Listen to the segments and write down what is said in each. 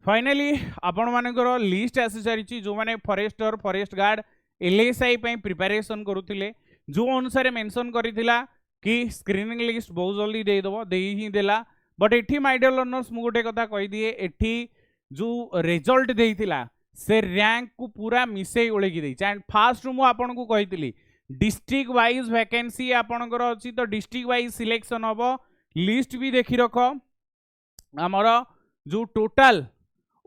Finally आपण मानकर list आसी सारी जो मैंने forester forest guard LSI preparation करुले जो अनुसार मेंशन करिथिला कि स्क्रीनिंग लिस्ट बहुत जल्दी देदेव दे ही देला बट एठी माय डियर लर्नर्स मु गोटे कथा कहि दिए एठी जो रिजल्ट देइथिला से रैंक को पूरा मिसई उळेकी देइछ एंड फास्ट मु आपन को कहितली डिस्ट्रिक्ट वाइज वैकेंसी आपनकर अछि तो डिस्ट्रिक्ट वाइज सिलेक्शन हबो लिस्ट भी देखि रखो हमर जो टोटल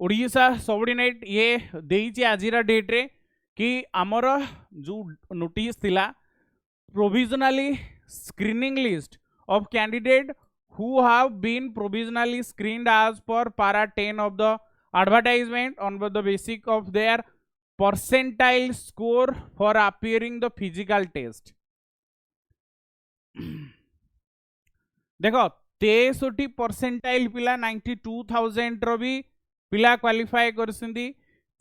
ओडिशा सबऑर्डिनेट ये देइछि आजिरा डेट रे कि आमर जो नोटिस थिला provisionally screening list of candidate who have been provisionally screened as per para 10 of the advertisement on the basis of their percentile score for appearing the physical test. देखो 63 percentile पिला 92,000 रो भी पिला qualify करसिंदी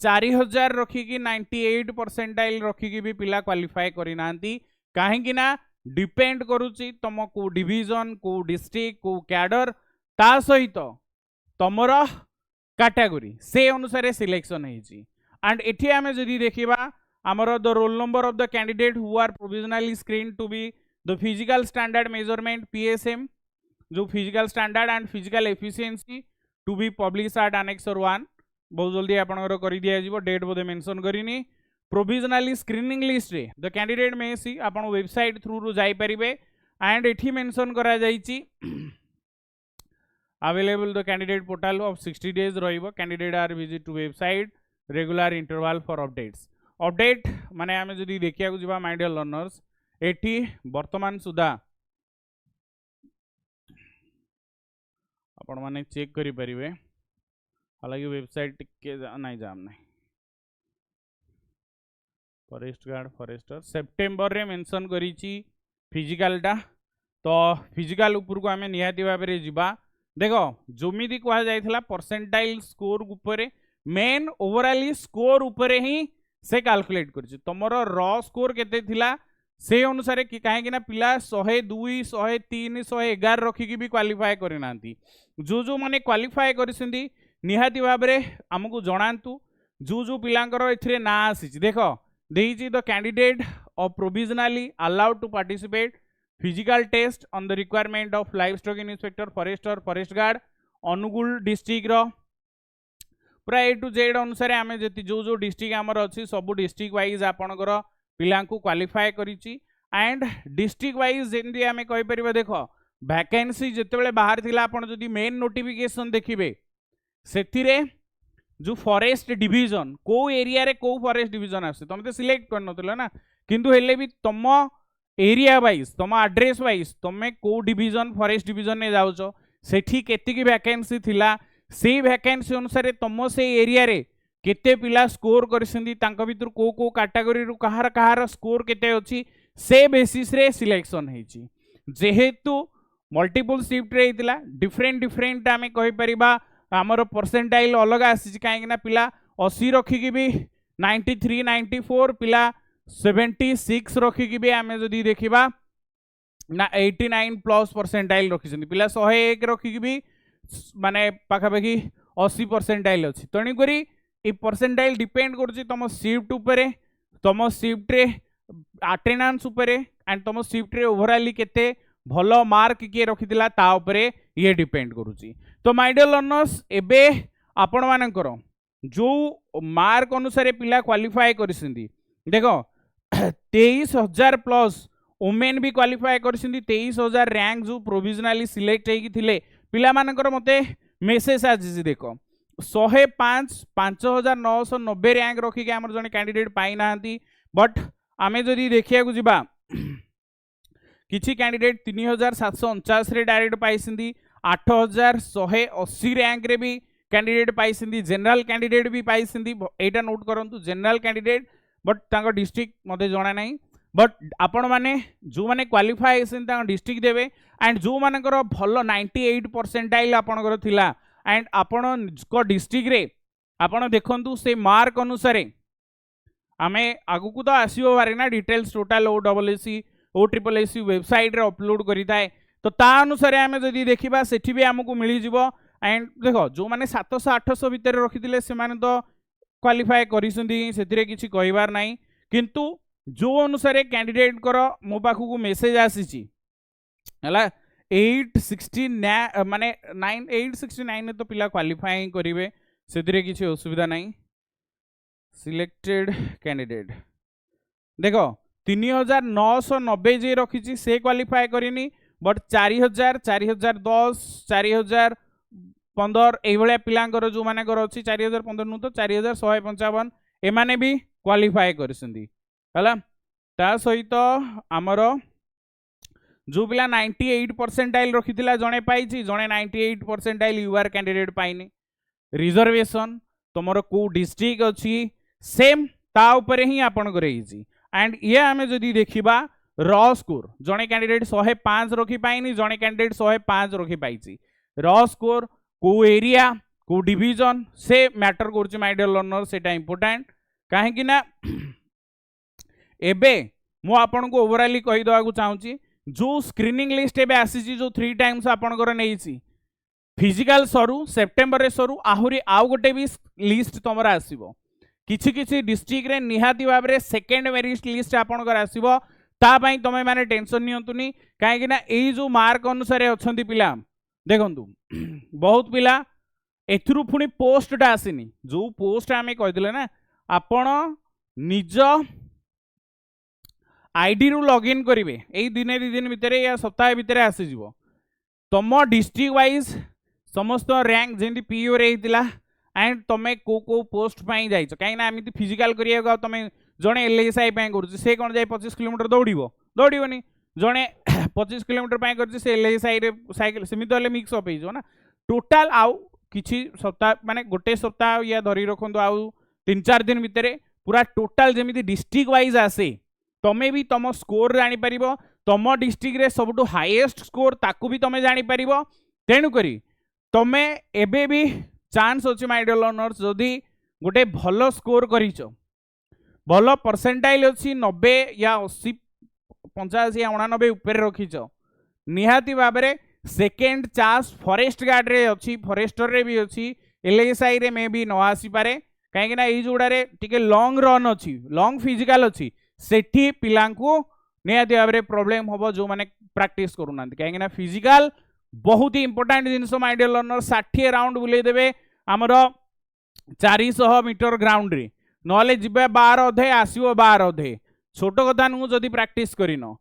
4000 रखिकी 98 percentile रखिकी भी पिला qualify करि नांती काहेकि ना depend करुची तुम को डिवीजन को डिस्ट्रिक्ट को कैडर ता सहित तुमर कैटेगरी से अनुसार सिलेक्शन होईची एंड एठी आमे जदी देखिबा हमर the roll number of the candidate who are provisionally screen to be the physical standard measurement PSM जो physical standard and physical efficiency to be publish at annexure 1 बहुत जल्दी आपनकर करि दिया जिवो डेट बोधे मेंशन करिनी प्रोविजनली स्क्रीनिंग लिस्ट रे द कैंडिडेट में सी आपण वेबसाइट थ्रू रू जाई परिबे एंड एठी मेंशन करा जाईची available the candidate portal of 60 days रहिबो candidate are visit to website regular interval for updates update माने आमे जदी देखिया को जिबा माय डियर लर्नर्स एठी वर्तमान सुधा आपण माने चेक करि परिबे हालांकि वेबसाइट के नहीं जाम नहीं फॉरेस्ट गार्ड फॉरेस्टर सेप्टेम्बर रे मेंशन करिची फिजिकलटा तो फिजिकल ऊपर को आमे निहाती भाबरे जिबा देखो जोमिदी कहा जायथला परसेंटाइल स्कोर ऊपर मेन ओवरऑली स्कोर ऊपर ही से कैलकुलेट करछि तमरो रॉ स्कोर केते थिला से अनुसार कि काहे कि ना पिला 102 103 111 रखी की भी क्वालिफाई करि नांती जो माने क्वालिफाई करिसेंदी निहाती भाबरे हमकु जणांतु जो पिलांकर एथिरे ना आसी देखो देइछि the candidate of provisionally allowed to participate physical test on the requirement of livestock inspector forester forest guard Angul district रो पूरा A to Z अनुसार आमे जति जो डिस्ट्रिक्ट आमर अछि सब डिस्ट्रिक्ट वाइज आपनकर पिलांकु क्वालिफाई करिछि एंड डिस्ट्रिक्ट वाइज जेंदी आमे कहि परिबा देखो वैकेंसी जेतेबेले बाहर थिला आपण जदि मेन नोटिफिकेशन देखिबे सेथिरे जो फॉरेस्ट डिवीजन को एरिया रे को फॉरेस्ट डिवीजन आसे तुम तो सिलेक्ट कर नथिलो ना किंतु हेले भी तुम एरिया वाइज तुम एड्रेस वाइज तुम को डिवीजन फॉरेस्ट डिवीजन ने जाउछो सेठी केते की वैकेंसी थिला से वैकेंसी अनुसार तुम से एरिया रे केते पिला स्कोर करसिंदी तांका भितर को कैटेगरी रु कहार स्कोर केते अछि से बेसिस रे सिलेक्शन हेछि जेहेतु मल्टीपल शिफ्ट रे हितला डिफरेंट आमे कहि परिबा आमर परसेंटाइल अलग आसी कहीं पिला 80 रखिकी भी 93 94 पिला 76 रखिकी भी आमे जदी देखिबा ना 89 प्लस परसेंटाइल रखिसंदी पिला 101 रखिकी भी माने पाखापाखि 80 परसेंटाइल अछि तणी करी ए परसेंटाइल डिपेंड करछि तम शिफ्ट ऊपर तम शिफ्ट रे अटेंडेंस ऊपर एंड तम शिफ्ट रे ओवरऑली केते भलो मार्क किए रखितिला ता ऊपर ये डिपेंड करूची तो माय डियर लर्नर्स एबे आपण मानकर जो मार्क अनुसार पिला क्वालिफाई करसिंदी देखो 23,000 प्लस वुमेन भी क्वालिफाई करसिंदी 23,000 रैंक जो प्रोविजनली सिलेक्ट हेकी थिले पिला मानकर मते मेसेज आजी देखो 105 5,990 रैंक रखी के हमर जने कैंडिडेट पाई नांती बट आमे जदी देखिया को जिबा किछि कैंडिडेट 3,749 रे डायरेक्ट पाइसिंदी 8,180 रैंक रे भी कैंडिडेट पाइसिंदी जनरल कैंडिडेट भी पाइसिंदी एटा नोट करंतु जनरल कैंडिडेट बट तांको डिस्ट्रिक्ट मते जणा नाही बट आपण माने जो माने क्वालिफाई हेसन तांको डिस्ट्रिक्ट देबे एंड जो मानकर भलो 98 परसेंटाइल आपनकर थिला एंड आपण को डिस्ट्रिक्ट रे आपण देखंतु से मार्क अनुसार आमे आगु को तो आसीओ बारे ना details total OSSC OSSC website रे अपलोड करिताय तो ता अनुसार आमे जदी देखिबा सेठी भी हमकु मिली जिवो एंड देखो जो मैंने 700-800 भितर रखी से माने तो क्वालिफाए करी किसी कहबार ना किंतु जो अनुसार कैंडिडेट कर मो पाखक मेसेज आसी 869 माने 869 तो पिला क्वालिफाई करेंगे से किसी असुविधा नहीं। सिलेक्टेड कैंडिडेट देखो 3990 जे रखी से क्वालिफाई करनी बट 4000 4010 4015 ये पिलांकर जो मानकर अच्छी 4015 नु तो 4155 एमाने भी क्वालिफाई करछंदी हला। ता सहित आमर जो पिला 98 परसेंटाइल रखी जड़े पाई जड़े 98 परसेंटाइल यूआर कैंडिडेट पाइनी। रिजर्वेशन तुमर को डिस्ट्रिक्ट अच्छी सेम ता ऊपर ही आपन करेगी एंड ये आम जदि देखा रॉ स्कोर जड़े कैंडिडेट 105 रखी पाइनी जड़े कैंडिडेट 105 रखी पाई। रॉ स्कोर को एरिया को डिवीजन से मैटर कर माय डियर लर्नर सेटा इंपोर्टेंट कहीं ना एबे मु आपन को ओवरऑली कही दवा को चाहूची जो स्क्रीनिंग लिस्ट एबे आसी जो 3 टाइम्स आपनकर नहीं फिजिकल सरू सेप्टेम्बर रे सरू आहुरी आउ गोटे भी लिस्ट तुमर आसीबो किछि किछि डिस्ट्रिक्ट रे निहाती भाव रे सेकेंड मेरिट लिस्ट आपनकर आसीबो ता पई तमे माने टेंशन नियंतुनी काहे ना एई जो मार्क अनुसार अछंती पिला देखंतु बहुत पिला एथुरु पुनी पोस्ट टा आसीनी जो पोस्ट आमे कहिदिले ना आपण निज आईडी रु लॉगिन करिवे एई दिने दि दिन भितरे या सप्ताह भितरे आसी जिवो तम डिस्ट्रिक्ट वाइज समस्त रैंक जेंती पीओ रे हितला एंड तमे को पोस्ट पाई जाइछ काहे ना एमिति फिजिकल करिया तमे जणे एलएसआई पाई करूछ से कोन जाय 25 किलोमीटर दौड़ीबोनी जणे 25 किलोमीटर पाई करूछ से एलएसआई रे साइकिल सेमिति हले मिक्स अप हे जो ना टोटल आउ किछि सप्ताह माने गोटे सप्ताह या धरी रखंदो आउ 3-4 दिन भितरे पूरा टोटल जेमिति डिस्ट्रिक्ट वाइज आसे तमे भी तम स्कोर जानि परिबो तम डिस्ट्रिक्ट रे सबटु हाईएस्ट स्कोर ताकू भी तमे जानि परिबो तेनु करी तमे एबे भी चांस अच्छे माय डियर लर्नर्स जदि गोटे भल स्कोर करिचो भल परसेंटाइल अच्छी 90 या 80 85 या 89 ऊपर रखीच निहाती भाव में सेकेंड चांस फॉरेस्ट गार्ड रे अच्छी फॉरेस्टर रे भी अच्छी एलएसआई रे मे भी न आसी पारे कहीं ना ये जोड़े टिके लॉन्ग रन अच्छी लॉन्ग फिजिकल अच्छी सेठी पिलांको निहाती भाव में प्रॉब्लम हम जो मैंने प्रैक्टिस करूना कहीं ना फिजिकल बहुत ही इंपोर्टेंट जिनस माय डियर लर्नर 60 राउंड बुले देबे आमर 400 मीटर ग्राउंड रे नले जिबे 12 अधे आसीबो 12 अधे छोट कथा नु जदी प्रैक्टिस करिनो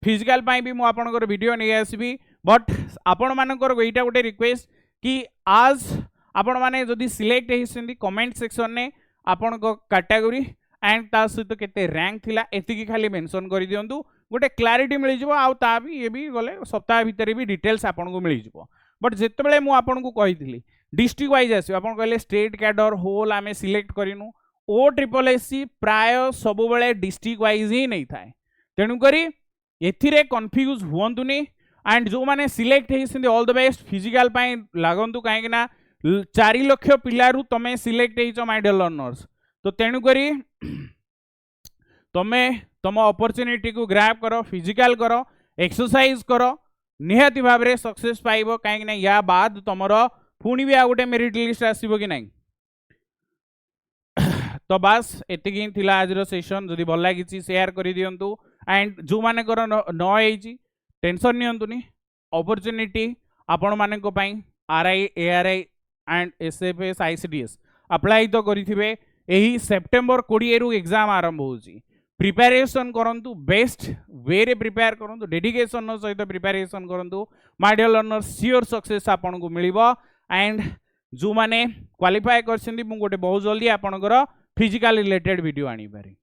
फिजिकल पाई भी मु आपनकर वीडियो नै आसीबी बट आपण मानकर एटा गोटे रिक्वेस्ट कि आज आपण माने जदी सिलेक्ट हेसिंदी कमेंट सेक्शन ने आपण को कैटेगरी एंड ता सहित केते रैंक थिला एतिकी खाली मेंशन करि दियंतु गोटे क्लारिटी मिल जिवो आ ता भी ये भी गले सप्ताह भीतर भी डिटेल्स आपन को मिल जिवो बट जेतेबेले मु आपन को कहितली डिस्ट्रिक्ट वाइज आसी आपन कहले स्टेट कैडर होल आमे सिलेक्ट करिनु OSSC प्राय सब बेले डिस्ट्रिक्ट वाइज ही नहीं थाए तेणु करी एथिरे कंफ्यूज हुवंतुनी एंड जो माने सिलेक्ट हेसिंदी ऑल द बेस्ट फिजिकल पाई लागंतु काहे ना 4 लाख पिलारू तमे सिलेक्ट हेइचो माय डियर लर्नर्स तो तेणु करी तमे तम अपॉर्चुनिटी को ग्रैब करो फिजिकल करो एक्सरसाइज करो निहाती भाव में सक्सेस पाइबो काहे ना या बाद तमर पुणी भी आ गोटे मेरिट लिस्ट आसीबो कि नहीं तो बस एतिकी थिला आज सेशन जदि भल लगी शेयर कर दिंतु एंड जो माने कर न टेंशन नियंतुनी अपॉर्चुनिटी आपण माने को पई RI ARY and SFS ICDS apply तो करिथिबे एही सेप्टेम्बर 20 रु एग्जाम आरंभ होची प्रिपरेशन करंतु बेस्ट वे रे प्रिपेयर करंतु डेडिकेशन सहित प्रिपरेशन करंतु my dear learner sure success आपन को मिलिबो एंड जो माने क्वालिफाई करछन्ती मु गोटे बहुत जल्दी आपनकर फिजिकल रिलेटेड वीडियो आनी पारे।